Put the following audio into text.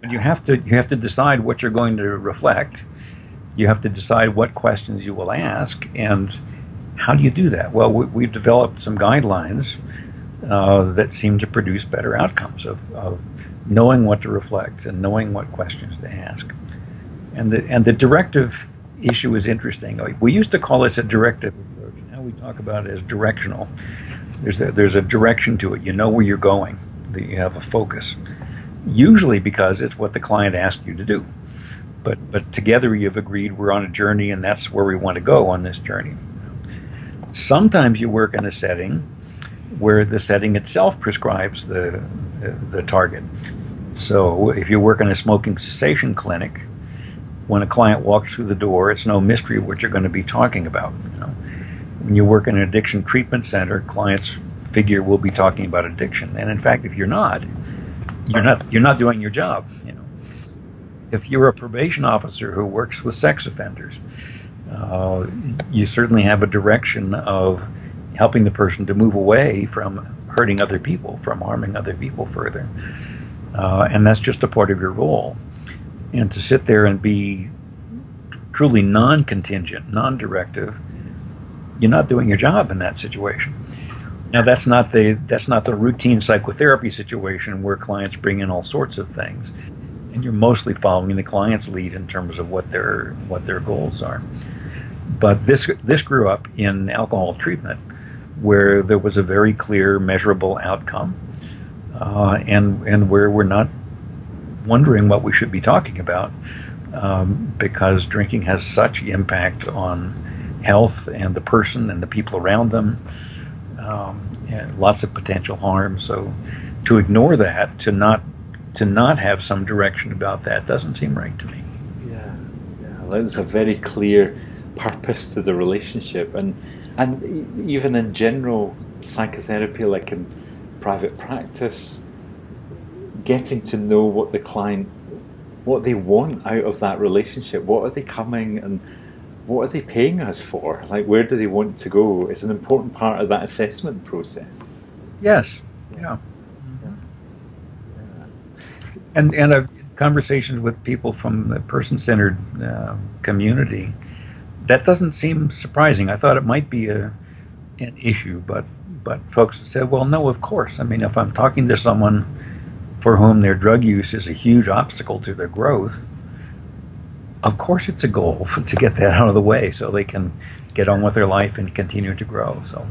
And you have to decide what you're going to reflect. You have to decide what questions you will ask, and how do you do that? Well, we've developed some guidelines that seem to produce better outcomes of knowing what to reflect and knowing what questions to ask. And the directive issue is interesting. We used to call this a directive approach. Now we talk about it as directional. There's a direction to it. You know where you're going. You have a focus. Usually because it's what the client asked you to do. But together you've agreed we're on a journey, and that's where we want to go on this journey. Sometimes you work in a setting where the setting itself prescribes the target. So if you work in a smoking cessation clinic, when a client walks through the door, it's no mystery what you're going to be talking about. When you work in an addiction treatment center, clients figure we'll be talking about addiction, and in fact, if you're not doing your job. If you're a probation officer who works with sex offenders, you certainly have a direction of helping the person to move away from hurting other people, from harming other people further. And that's just a part of your role. And to sit there and be truly non-contingent, non-directive, you're not doing your job in that situation. Now, that's not the routine psychotherapy situation where clients bring in all sorts of things. And you're mostly following the client's lead in terms of what their goals are. But this grew up in alcohol treatment, where there was a very clear, measurable outcome, and where we're not wondering what we should be talking about, because drinking has such impact on health and the person and the people around them, and lots of potential harm. So to ignore that, to not have some direction about that doesn't seem right to me. Yeah, there's a very clear purpose to the relationship, and even in general psychotherapy, like in private practice, getting to know what the client, what they want out of that relationship, what are they coming and what are they paying us for? Like, where do they want to go? It's an important part of that assessment process. Yes. Yeah. And conversations with people from the person-centered community, that doesn't seem surprising. I thought it might be an issue, but folks said, well, no, of course. I mean, if I'm talking to someone for whom their drug use is a huge obstacle to their growth, of course it's a goal to get that out of the way so they can get on with their life and continue to grow. So